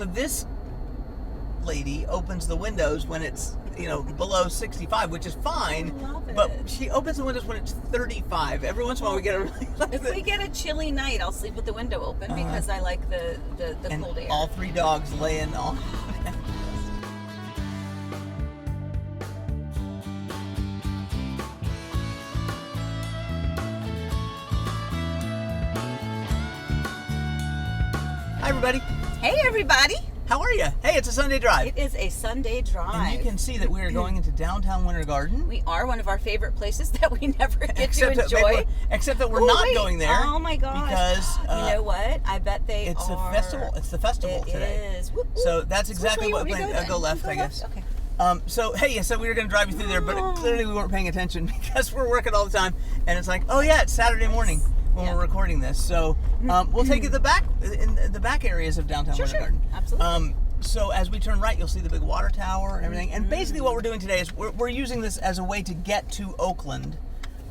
So this lady opens the windows when it's, below 65, which is fine. I love it. But she opens the windows when it's 35. Every once in a while we get a If we get a chilly night, I'll sleep with the window open because I like the cold air. All 3 dogs laying on. Hi everybody. Hey everybody. How are you? Hey, it's a Sunday drive. It is a Sunday drive. And you can see that we are going into downtown Winter Garden. We are one of our favorite places that we never get to enjoy. Except that we're not going there. Oh my gosh. Because you know what? I bet it's are. a festival. It's the festival today. It is. Whoop, whoop. So that's exactly what we planned. Go left, I guess. Okay. So hey, so we were going to drive you through there, but clearly we weren't paying attention because we're working all the time, and it's like, oh yeah, it's Saturday morning when we're recording this. So we'll take you in the back areas of downtown Winter Garden. Absolutely. So as we turn right, you'll see the big water tower and everything. And basically what we're doing today is we're using this as a way to get to Oakland.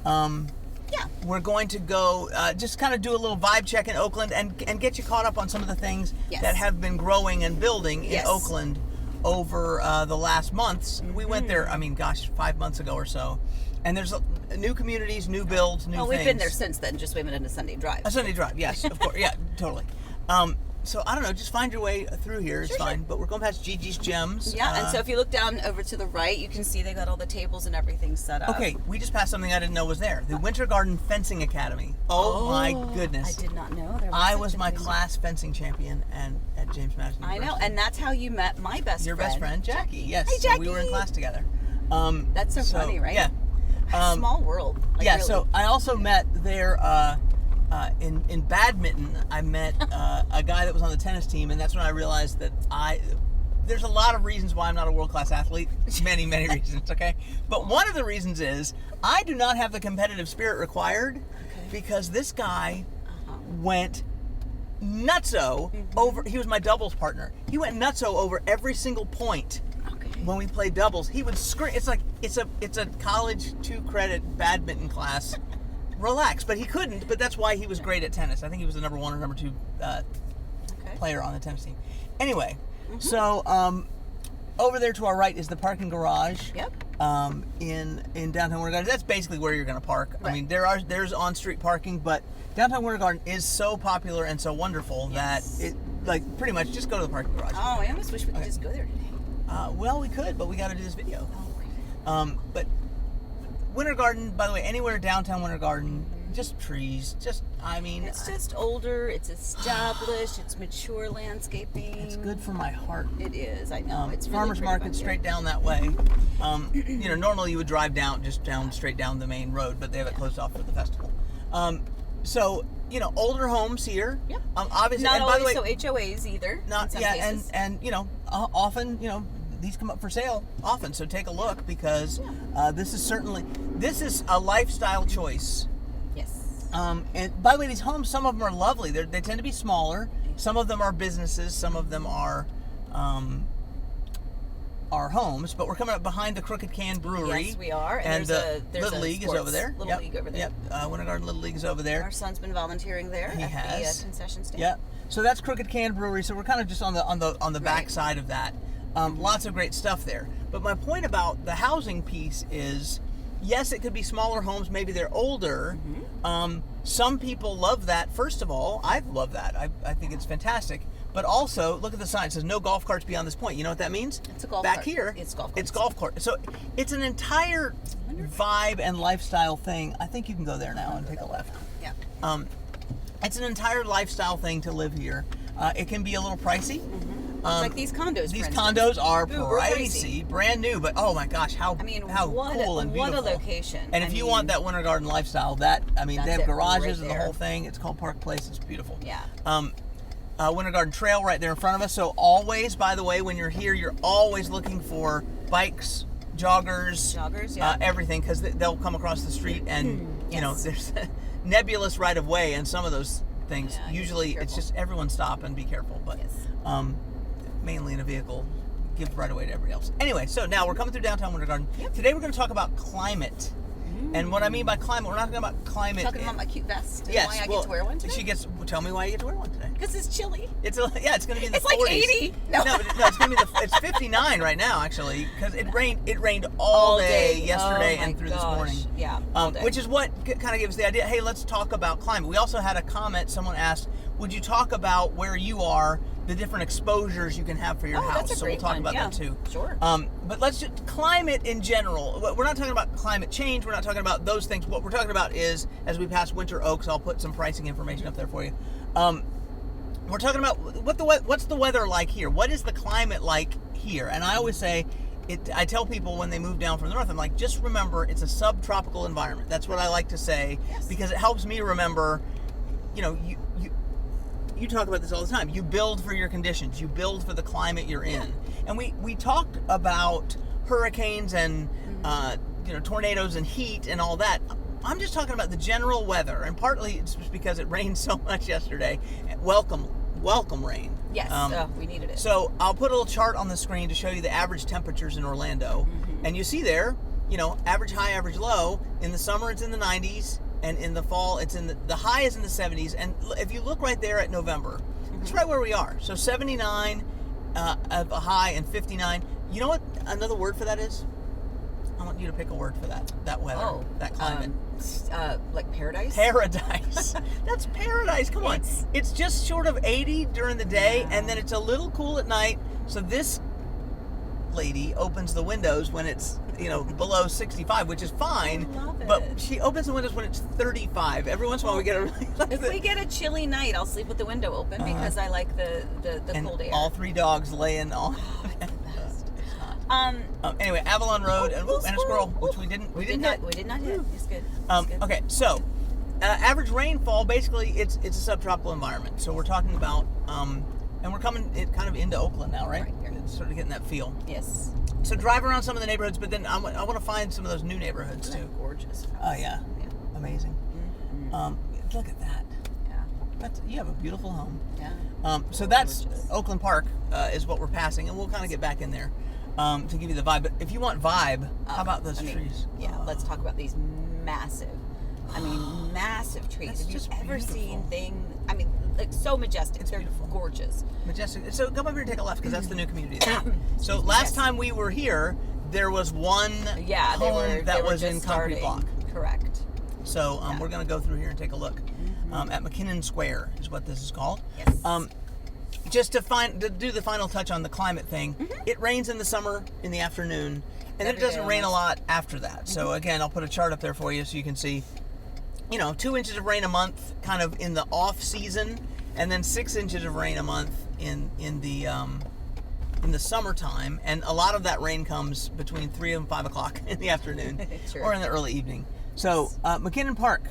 We're going to go just kind of do a little vibe check in Oakland and get you caught up on some of the things that have been growing and building in Oakland over the last months. We went there, 5 months ago or so. And there's new communities, new builds, new things. We've been there since then, just we haven't done a Sunday drive. A Sunday drive, yes, of course. Yeah, totally. So I don't know, just find your way through here. It's fine. But we're going past Gigi's Gems. Yeah, and so if you look down over to the right, you can see they got all the tables and everything set up. Okay, we just passed something I didn't know was there. The Winter Garden Fencing Academy. Oh my goodness. I did not know there was I was my class fencing champion at James Madison University. I know, and that's how you met my best friend. Your best friend, Jackie. Yes. Hey, Jackie. So we were in class together. That's so funny, right? Yeah. Small world. Like, really. So I also met there in badminton. I met a guy that was on the tennis team, and that's when I realized that there's a lot of reasons why I'm not a world-class athlete. Many reasons, okay? But one of the reasons is I do not have the competitive spirit required because this guy went nutso over. He was my doubles partner. He went nutso over every single point. When we played doubles, he would scream. It's like it's a college 2-credit badminton class. Relax, but he couldn't. But that's why he was great at tennis. I think he was the number 1 or number 2 player on the tennis team. Anyway, so over there to our right is the parking garage. Yep. In downtown Winter Garden. That's basically where you're going to park. Right. I mean, there's on-street parking, but downtown Winter Garden is so popular and so wonderful that it pretty much just go to the parking garage. Oh, I almost wish we could just go there today. Well, we could, but we got to do this video. Oh, okay. But Winter Garden, by the way, anywhere downtown Winter Garden, just trees. It's just older. It's established. It's mature landscaping. It's good for my heart. It is. I know. It's really farmers market straight down that way. Normally you would drive straight down the main road, but they have it closed off for the festival. So older homes here. Yep. Obviously, not and always by the way, so HOAs either. Not in some cases. and often these come up for sale often. So take a look because this is a lifestyle choice. Yes. And by the way, these homes, some of them are lovely. They tend to be smaller. Some of them are businesses. Some of them are homes. But we're coming up behind the Crooked Can Brewery. Yes, we are. And there's Little League is over there. Little League over there. Yep. Winter Garden Little League is over there. Our son's been volunteering there He at has. the concession stand. Yep. So that's Crooked Can Brewery. So we're kind of just on the back side of that. Lots of great stuff there. But my point about the housing piece is, yes, it could be smaller homes. Maybe they're older. Some people love that. First of all, I love that. I think it's fantastic. But also, look at the sign. It says no golf carts beyond this point. You know what that means? It's a golf Back cart. here, It's golf carts. It's golf cart. So it's an entire vibe and lifestyle thing. I think you can go there now and take a left. Yeah. It's an entire lifestyle thing to live here. It can be a little pricey. Like these condos. These for condos instance. are pricey. brand new, but oh my gosh, how cool and beautiful! What a location! And if you want that Winter Garden lifestyle, they have garages and the whole thing. It's called Park Place. It's beautiful. Yeah. Winter Garden Trail right there in front of us. So always, by the way, when you're here, you're always looking for bikes, joggers, everything, because they'll come across the street and there's a nebulous right of way, and some of those things usually it's just everyone stop and be careful, but mainly in a vehicle, give right away to everybody else. Anyway, so now we're coming through downtown Winter Garden. Today we're going to talk about climate. And what I mean by climate, we're not talking about climate. Talking about my cute vest. And Yes, why I get to wear one today. Tell me why you get to wear one today. Because it's chilly. It's going to be in the It's 40s. like 80. No, it's going to be it's 59 right now actually because it rained all day yesterday and through this morning. Yeah. All day. Which is what kind of gives the idea. Hey, let's talk about climate. We also had a comment. Someone asked, "Would you talk about where you are, the different exposures you can have for your house?" That's a So great we'll talk one. about that too. Sure. But let's just climate in general. We're not talking about climate change. We're not talking about those things. What we're talking about is, as we pass winter oaks, I'll put some pricing information up there for you. We're talking about what's the weather like here. What is the climate like here? And I always say, I tell people when they move down from the north, I'm like, just remember it's a subtropical environment. That's what I like to say because it helps me remember. You talk about this all the time. You build for your conditions. You build for the climate you're in. And we talked about hurricanes and tornadoes and heat and all that. I'm just talking about the general weather, and partly it's just because it rained so much yesterday. Welcome rain. Yes, we needed it. So I'll put a little chart on the screen to show you the average temperatures in Orlando, and you see there, average high, average low. In the summer, it's in the 90s. And in the fall, it's in the high is in the 70s. And if you look right there at November, it's right where we are. So 79 of a high and 59. You know what another word for that is? I want you to pick a word for that weather, that climate. Like paradise? Paradise. That's paradise. Come on. It's just short of 80 during the day, and then it's a little cool at night. So this lady opens the windows when it's below 65, which is fine. I love it. But she opens the windows when it's 35. Every once in a while we get a really if we get a chilly night, I'll sleep with the window open because I like the cold air. All 3 dogs laying on. Anyway, Avalon Road and a squirrel, which we didn't hit. We did not hit. It's good. Okay, so average rainfall, basically it's a subtropical environment. So we're talking about and we're coming kind of into Oakland now, right? It's sort of getting that feel. Yes. So drive around some of the neighborhoods, but then I want to find some of those new neighborhoods too. Gorgeous. Oh yeah. Amazing. Look at that. Yeah. You have a beautiful home. Yeah. So that's Oakland Park is what we're passing, and we'll kind of get back in there to give you the vibe. But if you want vibe, how about those trees? Yeah. Let's talk about these massive trees. Have you ever seen things? I mean, like so majestic. They're beautiful. Gorgeous. Majestic. So come over here and take a left because that's the new community. So last time we were here, there was one home that was in concrete block. Correct. So we're going to go through here and take a look at McKinnon Square is what this is called. Yes. Just to do the final touch on the climate thing, it rains in the summer in the afternoon, and then it doesn't rain a lot after that. So again, I'll put a chart up there for you so you can see, 2 inches of rain a month kind of in the off season, and then 6 inches of rain a month in the summertime, and a lot of that rain comes between 3 and 5 o'clock in the afternoon or in the early evening. So McKinnon Park.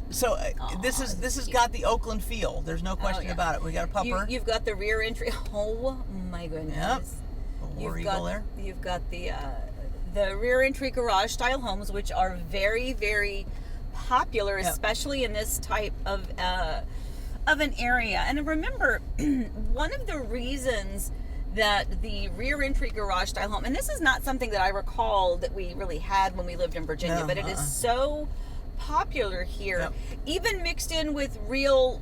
This has got the Oakland feel. There's no question about it. We got a pupper. You've got the rear entry. Oh my goodness. Yep. A War Eagle there. You've got the rear entry garage style homes, which are very, very popular, especially in this type of an area. And remember, one of the reasons that the rear entry garage style home, and this is not something that I recall that we really had when we lived in Virginia, but it is so popular here, even mixed in with real,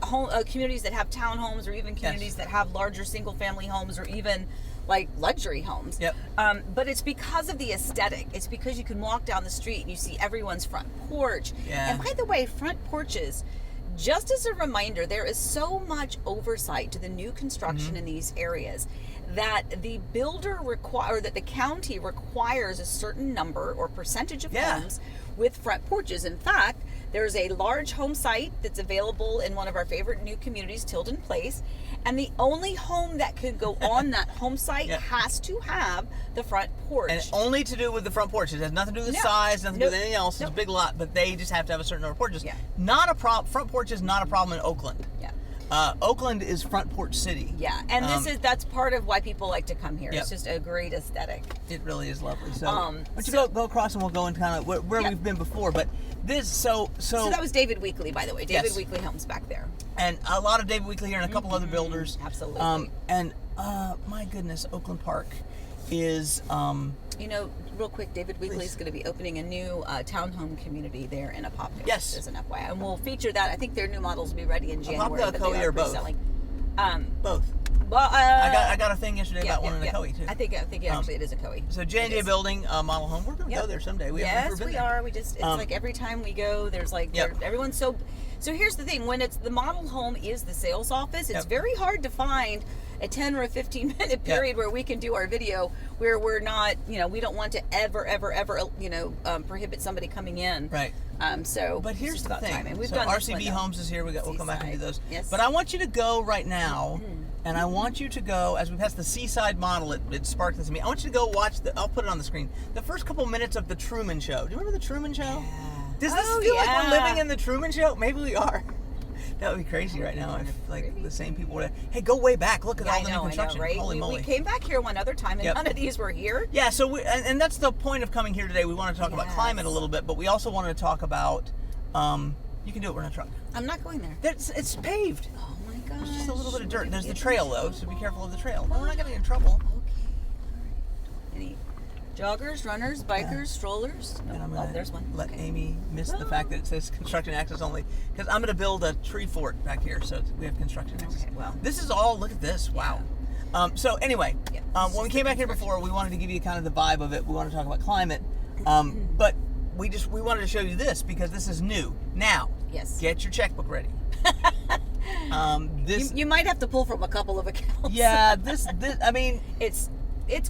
home communities that have townhomes, or even communities that have larger single family homes, or even like luxury homes. But it's because of the aesthetic. It's because you can walk down the street and you see everyone's front porch. And by the way, front porches, just as a reminder, there is so much oversight to the new construction in these areas that the builder that the county requires a certain number or percentage of homes with front porches. In fact, there's a large home site that's available in one of our favorite new communities, Tilden Place, and the only home that could go on that home site has to have the front porch. And only to do with the front porch. It has nothing to do with the size, nothing to do with anything else. It's a big lot, but they just have to have a certain number of porches. Not a problem. Front porch is not a problem in Oakland. Oakland is front porch city. And that's part of why people like to come here. It's just a great aesthetic. It really is lovely. So, why don't you go across and we'll go into kind of where we've been before. But this, so that was David Weekley, by the way. David Weekley Homes back there. And a lot of David Weekley here and a couple other builders. Absolutely. And my goodness, Oakland Park is real quick, David Weekley is going to be opening a new townhome community there in Apopka. Yes. As an FYI. And we'll feature that. I think their new models will be ready in January. Apopka, Koei, or both? Both. Well, I got a thing yesterday about one in a Koei, too. I think actually it is a Koei. So J&J Building, model home. We're going to go there someday. Yes, we are. We just, it's like every time we go, there's like, everyone's so here's the thing. When it's the model home is the sales office, it's very hard to find a 10 or a 15 minute period where we can do our video where we're not, we don't want to ever, prohibit somebody coming in. Right. But here's the thing. Time. And we've so done RCB Homes is here. We'll come back and do those. Yes. But I want you to go right now, and I want you to go, as we pass the Seaside model, it sparked this in me. I want you to go watch, I'll put it on the screen, the first couple minutes of The Truman Show. Do you remember The Truman Show? Yeah. Does this feel like we're living in The Truman Show? Maybe we are. That would be crazy right now if like the same people would. Hey, go way back. Look at all the new construction. Right? Holy moly! We came back here one other time, and none of these were here. Yeah. So and that's the point of coming here today. We want to talk about climate a little bit, but we also wanted to talk about. You can do it. We're in a truck. I'm not going there. It's paved. Oh my gosh. There's just a little bit of dirt. There's the trail though, so be careful of the trail. No, we're not getting in trouble. Okay. All right. Any joggers, runners, bikers, strollers? No. And I'm gonna there's one. let Amy miss the fact that it says construction access only, because I'm going to build a tree fort back here, so we have construction access. Okay, well. This is all, look at this, wow. So anyway, when we came back here before, we wanted to give you kind of the vibe of it. We want to talk about climate, but we wanted to show you this because this is new. Now, get your checkbook ready. You might have to pull from a couple of accounts. Yeah, this I mean, it's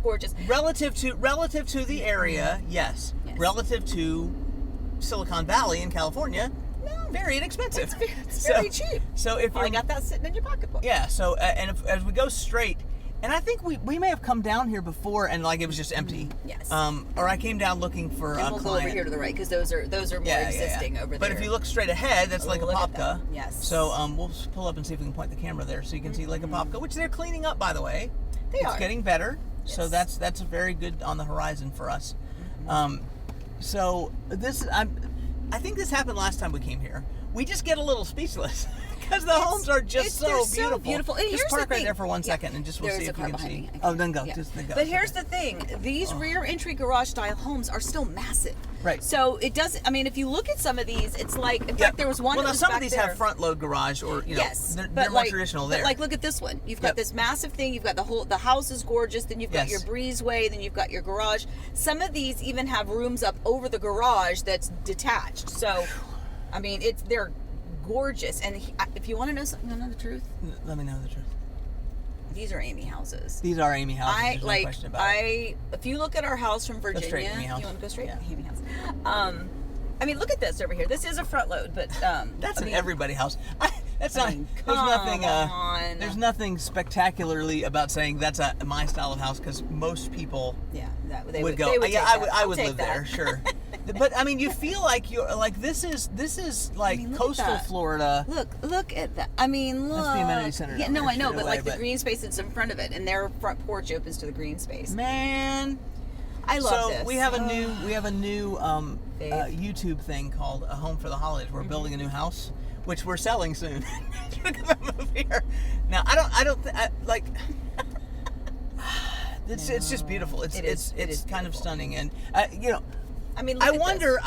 gorgeous. Relative to the area, yes. Relative to Silicon Valley in California, no, very inexpensive. It's very cheap. So if you got that sitting in your pocketbook. Yeah. So as we go straight, and I think we may have come down here before and like it was just empty. Yes. Or I came down looking for and we'll go over here to the right because those are more existing over there. But if you look straight ahead, that's Lake Apopka. Yes. So we'll pull up and see if we can point the camera there so you can see Lake Apopka, which they're cleaning up, by the way. It's getting better. Yes. So that's very good on the horizon for us. So this I think this happened last time we came here. We just get a little speechless because the homes are just so beautiful. And just park right there for 1 second and just we'll see if we can see. Oh, then go. Yeah. Just then go. But here's the thing: these rear entry garage style homes are still massive. Right. So it doesn't. I mean, if you look at some of these, it's like. In fact, there was one. Well, that now was some back of these there. have front load garage, or they're more traditional there. But like, look at this one. You've got this massive thing. You've got the house is gorgeous. Then you've got your breezeway. Then you've got your garage. Some of these even have rooms up over the garage that's detached. So, I mean, they're gorgeous. And if you want to know something, you know the truth. Let me know the truth. These are Amy houses. These are Amy houses. There's no question about it. If you look at our house from Virginia, go straight, Amy house. You want to go straight? Yeah. Amy house. I mean, look at this over here. This is a front load, but that's an everybody house. There's nothing spectacularly about saying that's my style of house because most people would go. I would live there, sure. But I mean, you feel like you're like this is like coastal Florida. Look at that. I mean, look. That's the amenity center. Yeah, no, I know, but like the green space that's in front of it, and their front porch opens to the green space. Man, I love this. So we have a new YouTube thing called A Home for the Holidays. We're building a new house, which we're selling soon. Move here. Now I don't like. It's just beautiful. It's kind of stunning, and I mean, I wonder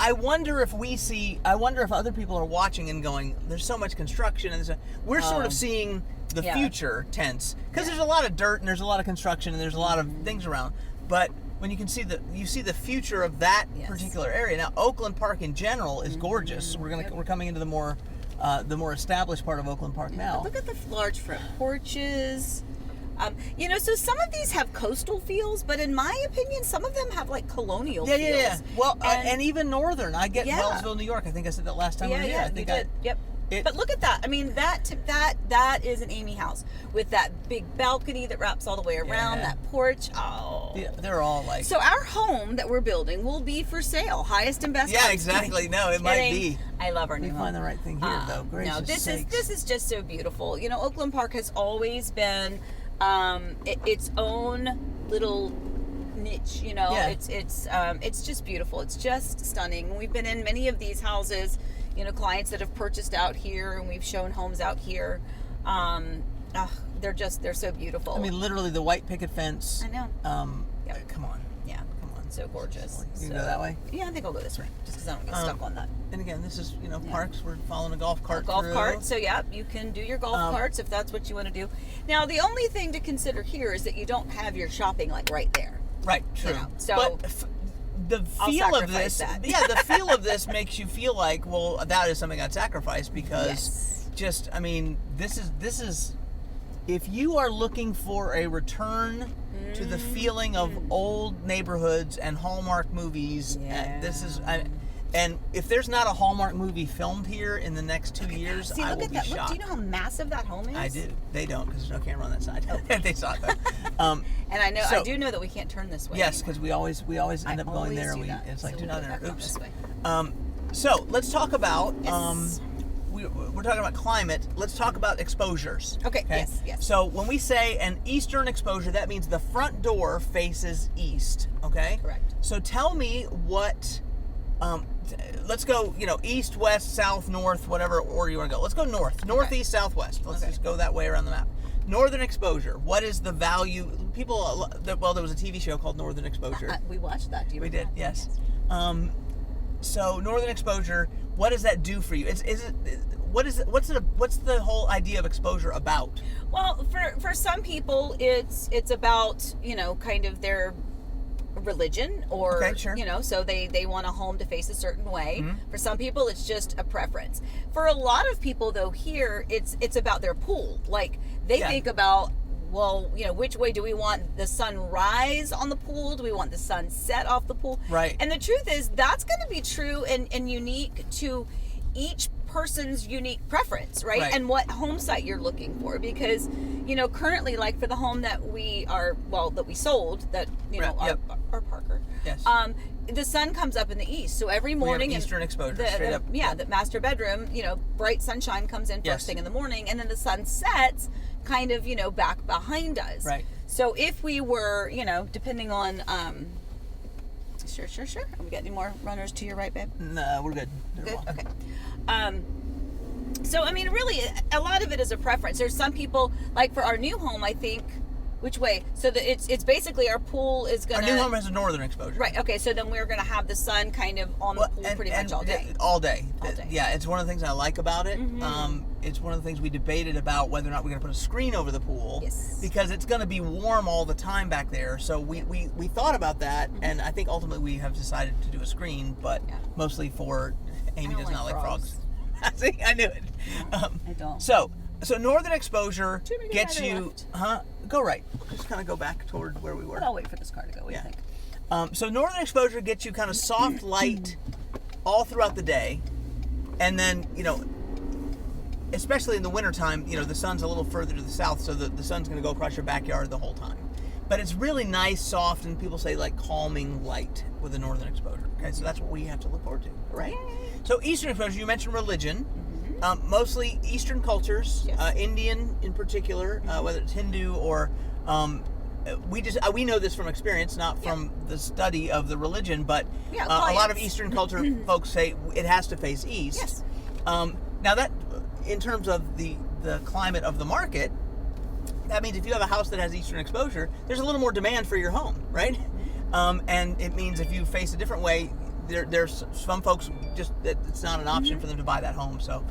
if other people are watching and going, "There's so much construction," and we're sort of seeing the future tense because there's a lot of dirt and there's a lot of construction and there's a lot of things around. But when you can see the future of that particular area. Now, Oakland Park in general is gorgeous. We're coming into the more established part of Oakland Park now. Look at the large front porches. So some of these have coastal feels, but in my opinion, some of them have like colonial feels. Yeah. Well, and even northern. I get Wellsville, New York. I think I said that last time we were here. I think you did. Yep. But look at that. I mean, that is an Amy house with that big balcony that wraps all the way around, that porch. Oh. Yeah, they're all like... So our home that we're building will be for sale. Highest and best. Yeah, exactly. No, it might be. I love our new home. We find the right thing here, though. No, this is just so beautiful. Oakland Park has always been its own little niche. It's just beautiful. It's just stunning. We've been in many of these houses. Clients that have purchased out here, and we've shown homes out here. they're so beautiful. I mean, literally the white picket fence. I know. Yep. Come on. Yeah. Come on. So gorgeous. You go that way? Yeah, I think I'll go this way, just because I don't get stuck on that. And again, this is, parks. We're following a golf cart Golf through. cart. So yeah, you can do your golf carts if that's what you want to do. Now, the only thing to consider here is that you don't have your shopping like right there. Right. True. So the I'll feel of sacrifice this, that. the feel of this makes you feel like, well, that is something I'd sacrifice because this is if you are looking for a return to the feeling of old neighborhoods and Hallmark movies, this is. And if there's not a Hallmark movie filmed here in the next 2 years, I will be shocked. Look, do you know how massive that home is? I do. They don't, because there's no camera on that side. They saw it though. And I do know that we can't turn this way. Yes, because we always end up going there, and it's like, do not enter. Oops. So let's talk about. We're talking about climate. Let's talk about exposures. Okay. Yes. So when we say an eastern exposure, that means the front door faces east. Okay. Correct. So tell me what. Let's go, east, west, south, north, whatever order you want to go. Let's go north. Northeast, southwest. Let's just go that way around the map. Northern exposure. What is the value? There was a TV show called Northern Exposure. We watched that. Do you remember? We did, yes. So northern exposure, what does that do for you? What's the whole idea of exposure about? Well, for some people, it's about, kind of their religion or so they want a home to face a certain way. For some people it's just a preference. For a lot of people though, here it's about their pool. Like they think about, well, which way do we want the sun rise on the pool? Do we want the sun set off the pool? Right. And the truth is that's going to be true and unique to each person's unique preference, right? And what home site you're looking for, because currently, like for the home that we sold, that our Parker, yes, the sun comes up in the east, so every morning, eastern exposure, straight up. The master bedroom, bright sunshine comes in first thing in the morning, and then the sun sets kind of back behind us, right? So if we were depending on Sure. Have we got any more runners to your right, babe? No, we're good. Good? Okay. So, really, a lot of it is a preference. There's some people, like for our new home, I think, which way? So it's basically our pool is going to... Our new home has a northern exposure. Right, okay, so then we're going to have the sun kind of on the pool pretty much all day. All day. Yeah, it's one of the things I like about it. It's one of the things we debated about whether or not we're going to put a screen over the pool. Yes. Because it's going to be warm all the time back there. So we thought about that, and I think ultimately we have decided to do a screen, but mostly for... Amy does not like frogs. See, I knew it. I don't. So northern exposure gets you... Go right. Just kind of go back toward where we were. But I'll wait for this car to go. What do you think? So northern exposure gets you kind of soft light all throughout the day. And then, especially in the wintertime, the sun's a little further to the south, so the sun's going to go across your backyard the whole time. But it's really nice, soft, and people say like calming light with a northern exposure. Okay, so that's what we have to look forward to, right? So eastern exposure, you mentioned religion. Mostly Eastern cultures, Indian in particular, whether it's Hindu or we know this from experience, not from the study of the religion, but a lot of Eastern culture folks say it has to face east. Yes. Now that, in terms of the climate of the market, that means if you have a house that has eastern exposure, there's a little more demand for your home, right? And it means if you face a different way, there's some folks just it's not an option for them to buy that home. So,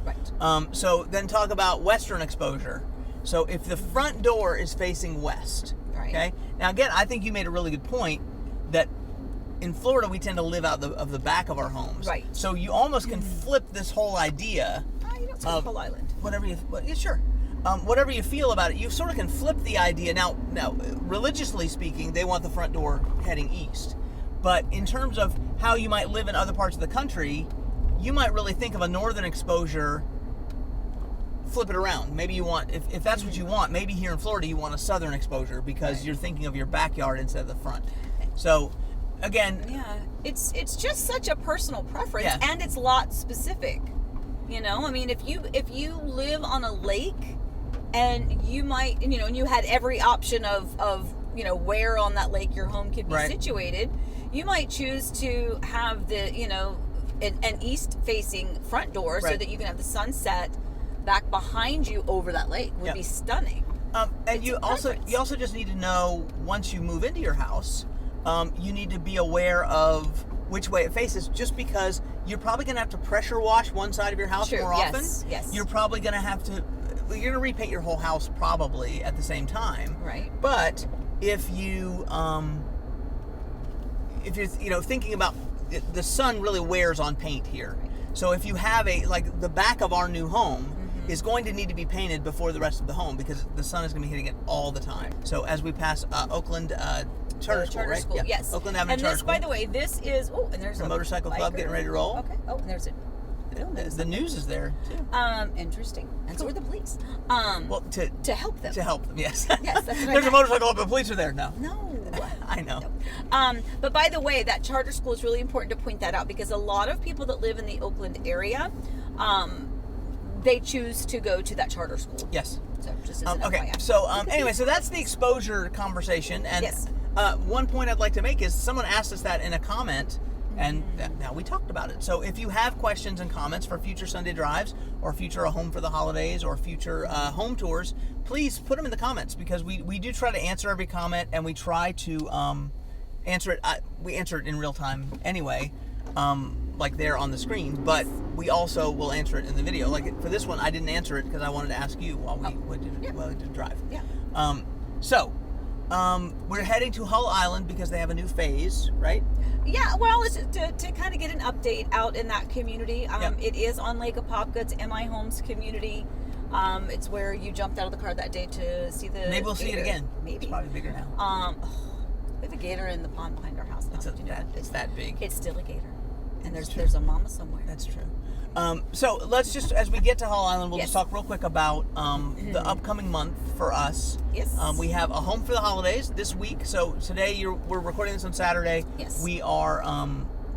so then talk about western exposure. So if the front door is facing west, okay. Now again, I think you made a really good point that in Florida we tend to live out of the back of our homes. Right. So you almost can flip this whole idea. You don't say whole island. Whatever you feel about it, you sort of can flip the idea. Now, religiously speaking, they want the front door heading east. But in terms of how you might live in other parts of the country, you might really think of a northern exposure, flip it around. Maybe you want, if that's what you want, maybe here in Florida you want a southern exposure because you're thinking of your backyard instead of the front. So, again... Yeah, it's just such a personal preference, and it's lot specific. If you live on a lake and you might, and you had every option of where on that lake your home could be situated, you might choose to have the, an east-facing front door so that you can have the sunset back behind you over that lake. Would be stunning. And you also just need to know, once you move into your house, you need to be aware of which way it faces, just because you're probably going to have to pressure wash one side of your house more often. Yes. You're probably going to have to, you're going to repaint your whole house probably at the same time. Right. But if you're thinking about the sun really wears on paint here. Right. So if you have the back of our new home is going to need to be painted before the rest of the home, because the sun is going to be hitting it all the time. So as we pass Oakland Charter School, right? School, yeah. yes. Oakland Avenue Charter School. And this, by the way, this is, and there's a motorcycle club getting ready to roll. Okay. Oh, and there's The news is there too. Interesting. And so are the police. Well, to help them. To help them, yes. Yes, that's what I There's a meant. motorcycle club, but the police are there. No. I know. No. But by the way, that charter school is really important to point that out, because a lot of people that live in the Oakland area, they choose to go to that charter school. Yes. So just as an okay. FYI. So anyway, so that's the exposure conversation. And Yes. One point I'd like to make is someone asked us that in a comment, and now we talked about it. So if you have questions and comments for future Sunday drives, or future A Home for the Holidays, or future home tours, please put them in the comments, because we do try to answer every comment, and we try to answer it. We answer it in real time anyway, like there on the screen, but we also will answer it in the video. Like for this one, I didn't answer it because I wanted to ask you while we did drive. Yeah. We're heading to Hull Island because they have a new phase, right? Yeah, well, it's to kind of get an update out in that community. It is on Lake Apopka. It's MI Homes community. It's where you jumped out of the car that day to see the Maybe we'll gator. see it again. Maybe. It's probably bigger now. We have a gator in the pond behind our house now. It's that big. It's still a gator. And there's a mama somewhere. That's true. So let's just, as we get to Hull Island, we'll Yes. just talk real quick about the upcoming month for us. Yes. We have A Home for the Holidays this week. So today we're recording this on Saturday. Yes. We are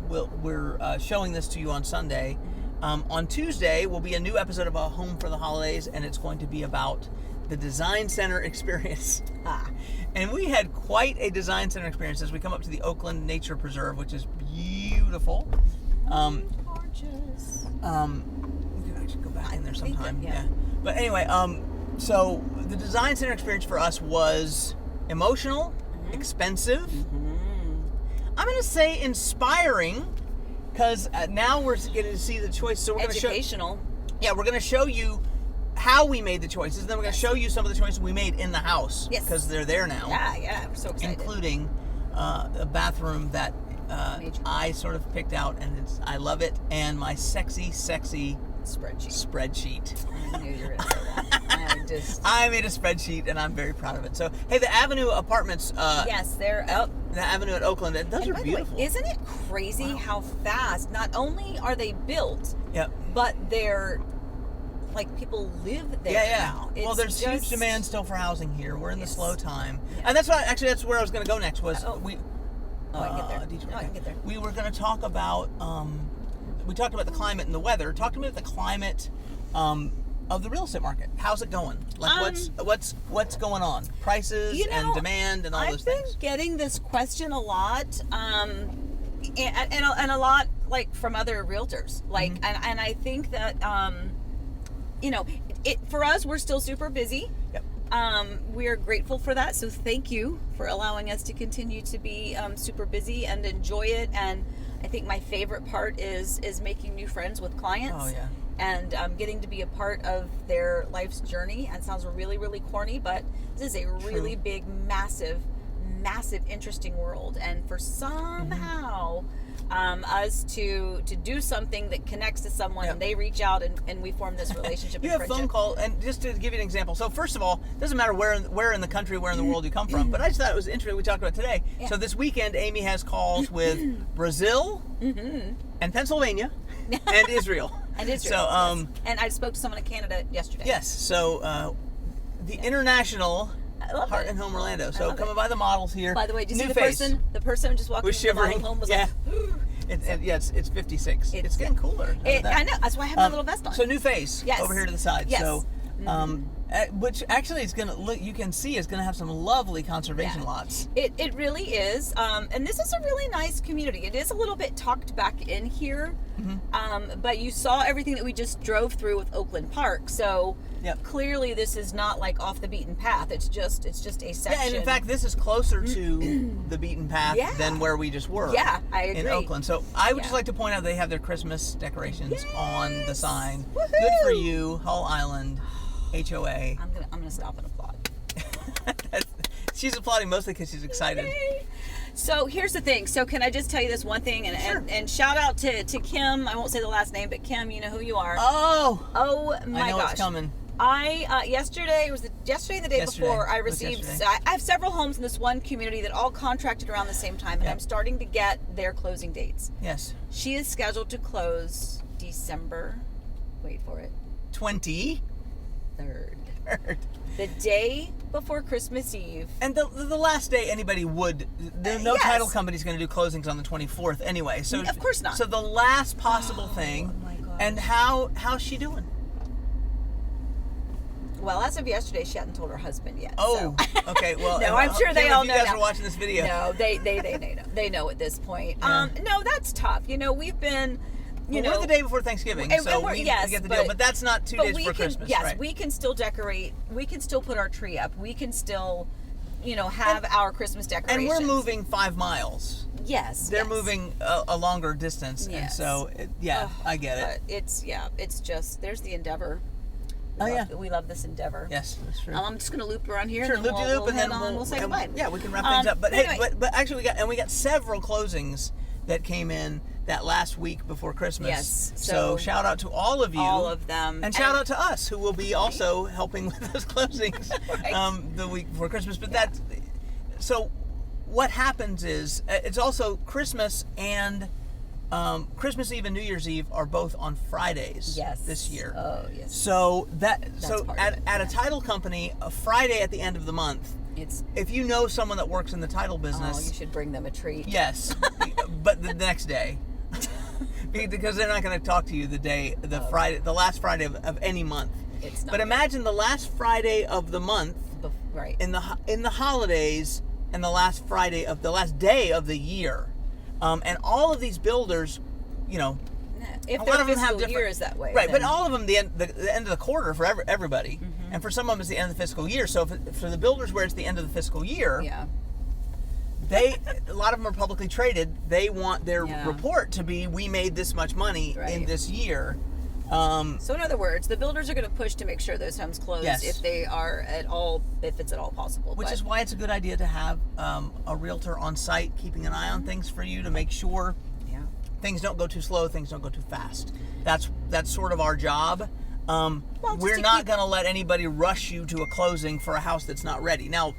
we're showing this to you on Sunday. On Tuesday will be a new episode of A Home for the Holidays, and it's going to be about the Design Center experience. And we had quite a Design Center experience as we come up to the Oakland Nature Preserve, which is beautiful. Gorgeous. We could actually go back in there sometime. yeah. But anyway, so the Design Center experience for us was emotional, expensive. I'm going to say inspiring, because now we're getting to see the choice. So we're going to show. Educational. Yeah, we're going to show you how we made the choices. Then we're going to show you some of the choices we made in the house. Yes. Because they're there now. Yeah, I'm so excited. Including a bathroom that I sort of picked out, and I love it. And my sexy spreadsheet. I knew you were going to say that. I made a spreadsheet, and I'm very proud of it. So, hey, the Avenue Apartments. Yes, they're up. The Avenue at Oakland. Those are beautiful. Way, isn't it crazy how fast? Not only are they built, but they're like people live there now. Well, there's huge demand still for housing here. We're in the slow time, and that's where I was going to go next. Was I can get there. Detroit. I can get there. We were going to talk about. We talked about the climate and the weather. Talk to me about the climate of the real estate market. How's it going? Like what's going on? Prices and demand and all those things. I've been getting this question a lot, and a lot like from other realtors. Like, and I think that for us, we're still super busy. Yep. We are grateful for that. So thank you for allowing us to continue to be super busy and enjoy it. And I think my favorite part is making new friends with clients. Oh yeah. And getting to be a part of their life's journey. And it sounds really, really corny, but this is a really big, massive, interesting world. And for somehow us to do something that connects to someone, and they reach out and we form this relationship. You have phone call, and just to give you an example. So first of all, it doesn't matter where in the country, where in the world you come from, but I just thought it was interesting. We talked about it today. Yeah. So this weekend, Amy has calls with Brazil and Pennsylvania and Israel. So and I spoke to someone in Canada yesterday. Yes. So the international Heart and Home Orlando. So coming by the models here. By the way, do you see face. the person just walking was into the shivering. model home was like, it's 56. It's getting cooler. I know. That's why I have my little vest on. So new face over here to the side. Yes. So Which actually is gonna look. You can see it's gonna have some lovely conservation lots. It really is, and this is a really nice community. It is a little bit tucked back in here, but you saw everything that we just drove through with Oakland Park. So clearly, this is not like off the beaten path. It's just a section. Yeah, and in fact, this is closer to the beaten path than where we just were. Yeah, I agree. In Oakland. So I would just like to point out they have their Christmas decorations on the sign. Woohoo! Good for you, Hull Island. HOA. I'm gonna stop and applaud. She's applauding mostly because she's excited. Yay. So here's the thing. So can I just tell you this one thing? And shout out to Kim. I won't say the last name, but Kim, you know who you are. Oh my I know gosh. it's coming. Yesterday and the day before, I received. I have several homes in this one community that all contracted around the same time, and I'm starting to get their closing dates. Yes. She is scheduled to close December. Wait for it. 23rd. The day before Christmas Eve. And the last day anybody would, no title company's going to do closings on the 24th anyway. So of course not. So the last possible thing. Oh my gosh. And how's she doing? Well, as of yesterday, she hadn't told her husband yet. Oh, so. okay. Well, no, I'm sure they all know. You guys now. are watching this video. No, they know at this point. Yeah. No, that's tough. We've been. We're the day before Thanksgiving, so we get the deal. But that's not 2 days before Christmas. Yes, right? We can still decorate. We can still put our tree up. We can still, have our Christmas decorations. And we're moving 5 miles. Yes. They're moving a longer distance, and so I get it. But it's just there's the endeavor. We love this endeavor. Yes, that's true. I'm just going to loop around here. Sure, and then loop, and then we'll say goodbye. Yeah, we can wrap things up. But anyway. but actually, we got several closings that came in that last week before Christmas. Yes. So shout out to all of you. All of them. And shout out to us, who will be also helping with those closings the week before Christmas. But that's so. What happens is it's also Christmas and Christmas Eve and New Year's Eve are both on Fridays. This year. Oh yes. So at a title company, a Friday at the end of the month. If you know someone that works in the title business, you should bring them a treat. Yes, but the next day, because they're not going to talk to you the last Friday of any month. It's not. But imagine the last Friday of the month, in the holidays, and the last day of the year, and all of these builders, if a their lot of them have fiscal different year is that way, right? But all of them the end of the quarter for everybody, and for some of them it's the end of the fiscal year. So for the builders where it's the end of the fiscal year, a lot of them are publicly traded. They want their report to be, we made this much money in this year. So in other words, the builders are going to push to make sure those homes close if it's at all possible. Which is why it's a good idea to have a realtor on site keeping an eye on things for you to make sure things don't go too slow, things don't go too fast. That's sort of our job. We're not going to let anybody rush you to a closing for a house that's not ready. Now,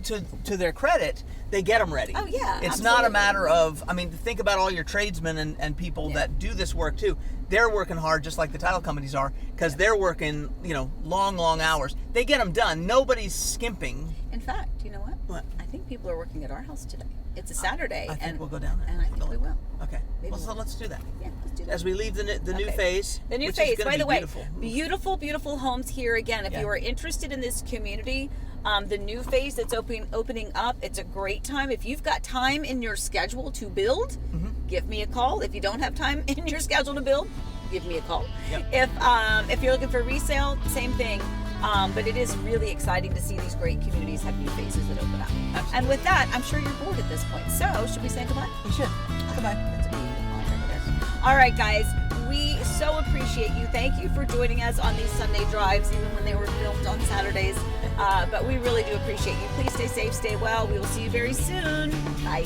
to their credit, they get them ready. Oh, yeah. It's not a matter of, think about all your tradesmen and people that do this work too. They're working hard just like the title companies are because they're working, long hours. They get them done. Nobody's skimping. In fact, you know what? What? I think people are working at our house today. It's a Saturday. I think we'll go down there. And I think we will. Okay. So let's do that. Yeah, let's do that. As we leave the new phase. The new which phase, is by the way. Beautiful. Beautiful homes here. Again, if you are interested in this community, the new phase that's opening up, it's a great time. If you've got time in your schedule to build, give me a call. If you don't have time in your schedule to build, give me a call. Yep. If you're looking for resale, same thing. But it is really exciting to see these great communities have new phases that open up. Absolutely. And with that, I'm sure you're bored at this point. So, should we say goodbye? We should. Goodbye. That's a big honor. All right, guys. We so appreciate you. Thank you for joining us on these Sunday drives, even when they were filmed on Saturdays. But we really do appreciate you. Please stay safe, stay well. We will see you very soon. Bye.